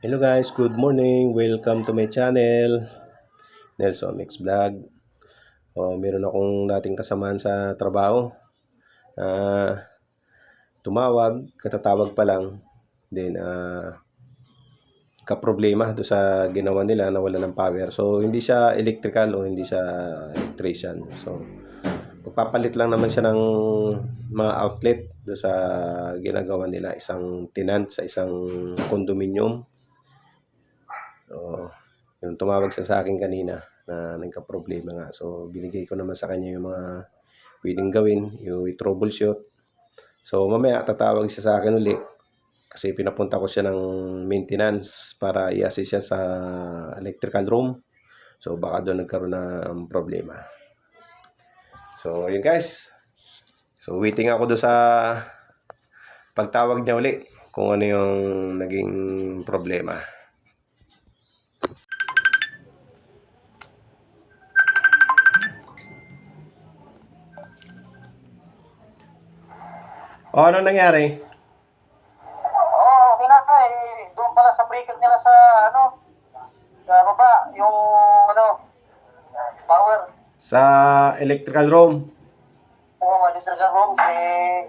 Hello guys, good morning. Welcome to my channel, Nelson Mix Vlog. Meron akong dating kasamahan sa trabaho. Tumawag, katatawag pa lang. Then, kaproblema do sa ginawa nila, nawala ng power. So, hindi siya electrical o hindi siya electrician. So, magpapalit lang naman siya ng mga outlet do sa ginagawa nila. Isang tenant sa isang condominium. So, yung tumawag siya sa akin kanina na nagka-problema nga. So, binigay ko naman sa kanya yung mga pwedeng gawin, yung troubleshoot. So, mamaya tatawag siya sa akin uli kasi pinapunta ko siya ng maintenance para i-assist siya sa electrical room. So, baka doon nagkaroon ng problema. So, yun guys. So, waiting ako doon sa pagtawag niya uli kung ano yung naging problema. Ano nangyari? Okay na doon pala sa breaker nila sa baba, yung power. Sa electrical room. Electrical room,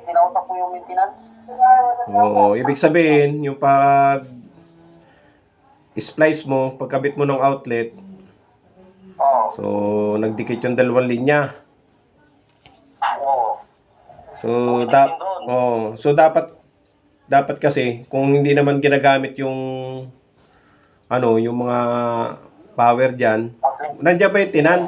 tinawag ko yung maintenance. Oo, ibig sabihin, yung pag splice mo, pagkabit mo ng outlet, so nagdikit yung dalawang linya. So dapat kasi kung hindi naman ginagamit yung yung mga power diyan, nandiyan ba yung tenant?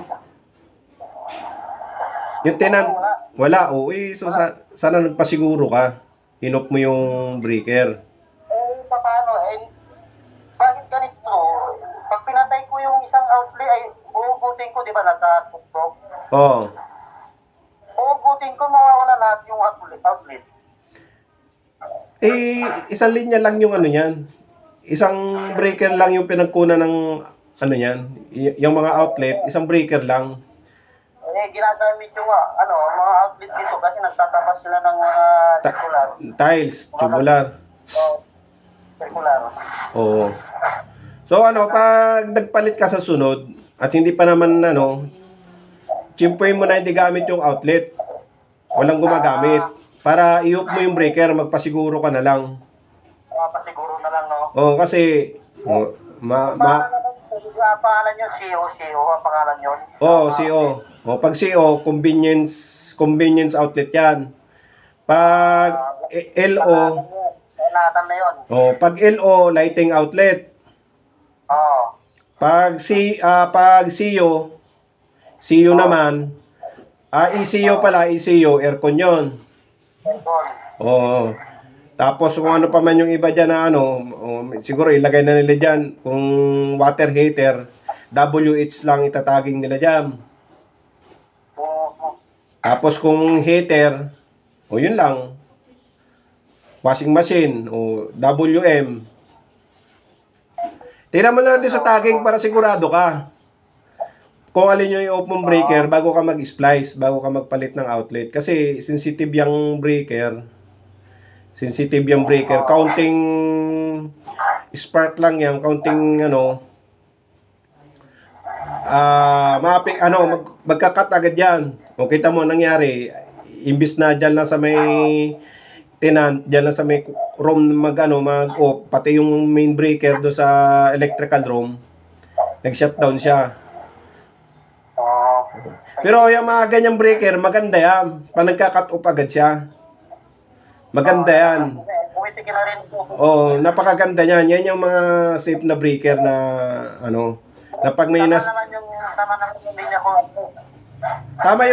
Yung tenant wala. So sana nagpasiguro ka. Inop mo yung breaker. Paano? Bakit ganito? Pag pinatay ko yung isang outlet, uugutin ko, di ba, nagka-tuktok? Oo. Uugutin ko, mawawala lahat yung outlet. Isang linya lang yung niyan. Isang breaker lang yung pinagkunan ng niyan. Yung mga outlet, isang breaker lang. Ginagamit yung mga outlet dito kasi nagtatapos sila ng mga tiles, tubular. Circular. Oo. So pag nagpalit ka sa sunod at hindi pa naman chimpuin mo na hindi gamit yung outlet. Walang gumagamit. Para i-hook mo yung breaker, magpasiguro ka na lang. Pasiguro na lang, no? Oo, kasi pangalan yun, CO ang pangalan yun. CO. Pag CO, convenience outlet yan. Pag LO, na yun. pag LO, lighting outlet. Pag CO naman, ECO pala, ECO, aircon yun. Oo. Tapos kung ano pa man yung iba dyan na siguro ilagay na nila dyan. Kung water heater, WH lang itataging nila dyan. Tapos kung heater, yun lang. Washing machine, WM. Tingnan mo na natin sa tagging para sigurado ka. Kung alin yung open breaker bago ka mag-splice, bago ka magpalit ng outlet. Kasi sensitive yung breaker. Counting spark lang yan. Counting magkakat agad yan. O kita mo nangyari, imbis na dyan lang sa may tenant, dyan lang sa may room mag-off, pati yung main breaker do sa electrical room, nag-shutdown siya. Pero yung mga ganyang breaker, maganda yan. Pag nagka-cut off agad siya. Maganda yan. Napakaganda yan. Yan yung mga safe na breaker na na pag may tama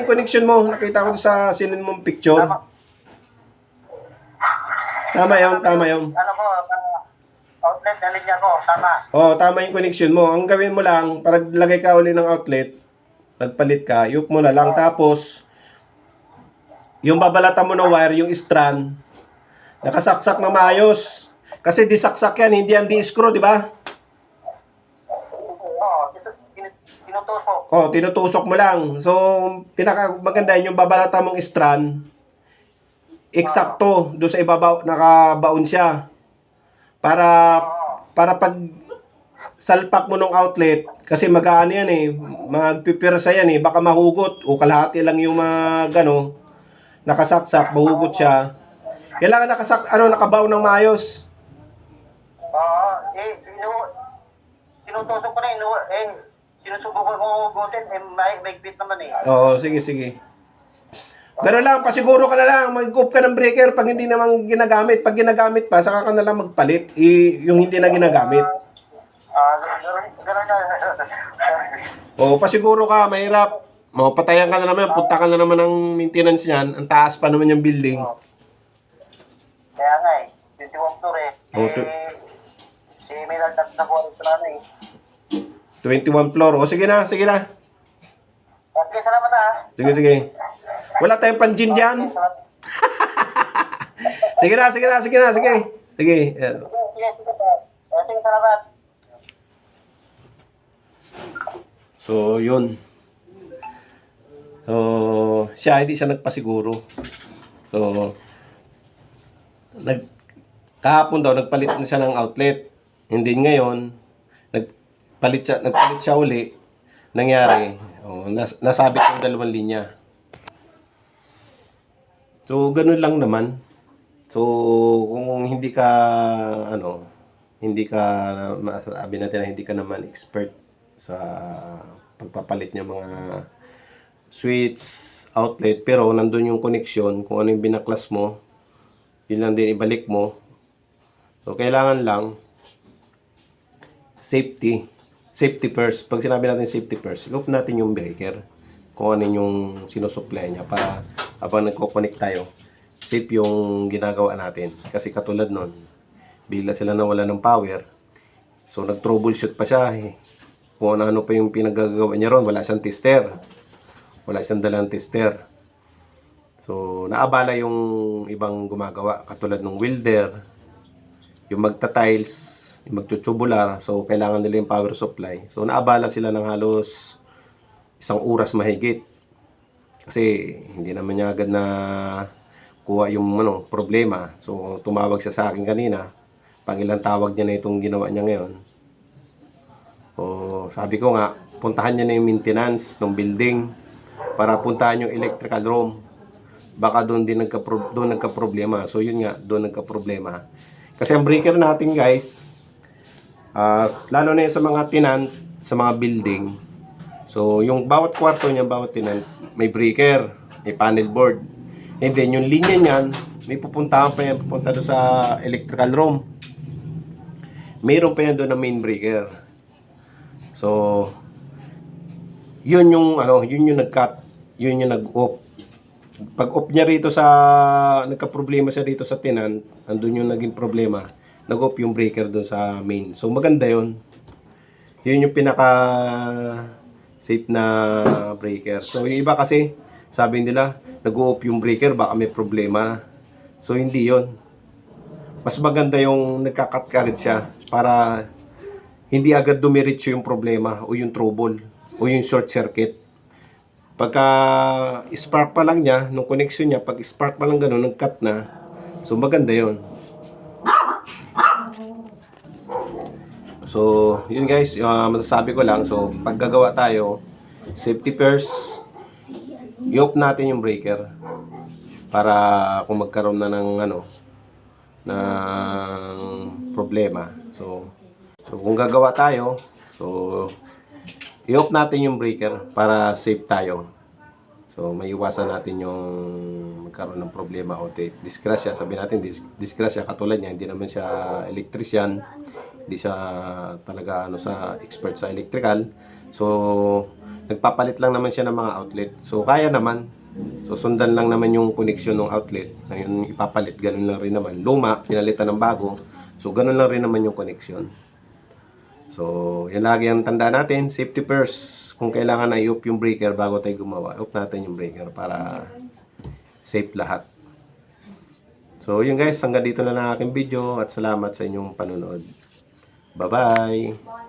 yung connection mo. Nakita ko sa sinin mong picture. Tama yun. Outlet na linya ko, tama. Tama yung connection mo. Ang gawin mo lang, para lagay ka uli ng outlet, nagpalit ka, yuk mo na lang. Tapos, yung babalatan mo ng wire, yung strand, nakasaksak na maayos. Kasi disaksak yan, hindi yan di-screw, di ba? Tinutusok. Tinutusok mo lang. So, pinakamaganda yung babalatan mong strand, eksakto, doon sa ibabaw, nakabaon siya. Para para pag salpak mo ng outlet, kasi mag-aano yan eh, magpipirsa yan eh, baka mahugot o kalahati lang yung nakasaksak, mahugot siya. Kailangan nakabaw ng maayos. Tinutusok ko na sinusubukan ko hugutin, maigpit naman eh. Oo, sige. Gano'n lang, pasiguro ka na lang, mag-off ka ng breaker pag hindi naman ginagamit. Pag ginagamit pa, saka ka na lang magpalit, yung hindi na ginagamit. Gano'n na. Oo, pasiguro ka, mahirap. Mapatayan ka na naman, punta ka na naman ng maintenance niyan. Ang taas pa naman yung building. Kaya nga eh, 21 floor eh. Okay. Si Minal nakuha ito na eh. 21 floor. O, sige na. Sige, salamat ah. Sige. Wala tayong pan-gin dyan. Sige na. Sige. Sige, salamat. So, yun. So, hindi siya nagpasiguro. So, kahapon daw, nagpalit na siya ng outlet. Hindi ngayon, nagpalit siya uli. Nangyari, nasabit yung dalawang linya. So, ganun lang naman. So, kung hindi ka, sabi natin na hindi ka naman expert sa pagpapalit ng mga switch, outlet, pero nandun yung connection, kung ano yung binaklas mo, yun lang din ibalik mo. So, kailangan lang safety first. Pag sinabi natin safety first, i-off natin yung breaker kung ano yung sinusupply niya para habang nagko-connect tayo, safe yung ginagawa natin. Kasi katulad nun, bigla sila nawala ng power, so nag-troubleshoot pa siya eh. Kung ano pa yung pinagagawa niya ron, wala siyang tester, wala siyang dalang tester. So naabala yung ibang gumagawa, katulad ng welder, yung magta-tiles, yung magtutubular, so kailangan nila yung power supply. So naabala sila ng halos 1 oras mahigit. Kasi hindi naman niya agad na kuha yung problema. So tumawag siya sa akin kanina. Pangilang tawag niya na itong ginawa niya ngayon. So sabi ko nga, puntahan niya na yung maintenance ng building para puntahan yung electrical room. Baka doon din nagka-problema. So yun nga, doon nagka-problema. Kasi ang breaker natin guys, lalo na yun sa mga tenant, sa mga building. So yung bawat kwarto niya, bawat tenant, may breaker, may panel board. And then yung linya niyan, may pupuntahan pa yan, pupunta doon sa electrical room. Mayroon pa yan doon na main breaker. So yun yung nag-cut, yun yung nag-off. Pag off niya rito nagka-problema siya dito sa tenant, andun yung naging problema. Nag-off yung breaker doon sa main. So maganda yun. Yun yung pinaka safe na breaker. So yung iba kasi, sabi nila, nag-off yung breaker, baka may problema. So hindi yon. Mas maganda yung nagkakat agad siya para hindi agad dumiretso yung problema o yung trouble o yung short circuit. Pagka spark pa lang niya, nung connection niya, pag spark pa lang gano'n, nag-cut na. So maganda yon. So, yun guys, masasabi ko lang. So, pag gagawa tayo, safety first, i-off natin yung breaker para kung magkaroon na ng problema. So kung gagawa tayo, so i-off natin yung breaker para safe tayo. So, maiwasan natin yung magkaroon ng problema o disgrasya. Sabi natin, disgrasya katulad niya, hindi naman siya electrician, hindi siya talaga sa expert sa electrical. So, nagpapalit lang naman siya ng mga outlet. So, kaya naman. So, sundan lang naman yung connection ng outlet. Ngayon, ipapalit, ganun lang rin naman. Luma, pinalitan ng bago. So, ganun lang rin naman yung connection. So, yan lagi ang tanda natin. Safety first. Kung kailangan na i-off yung breaker bago tayo gumawa, off natin yung breaker para safe lahat. So, yun guys. Hanggang dito na lang aking video at salamat sa inyong panonood. Bye-bye!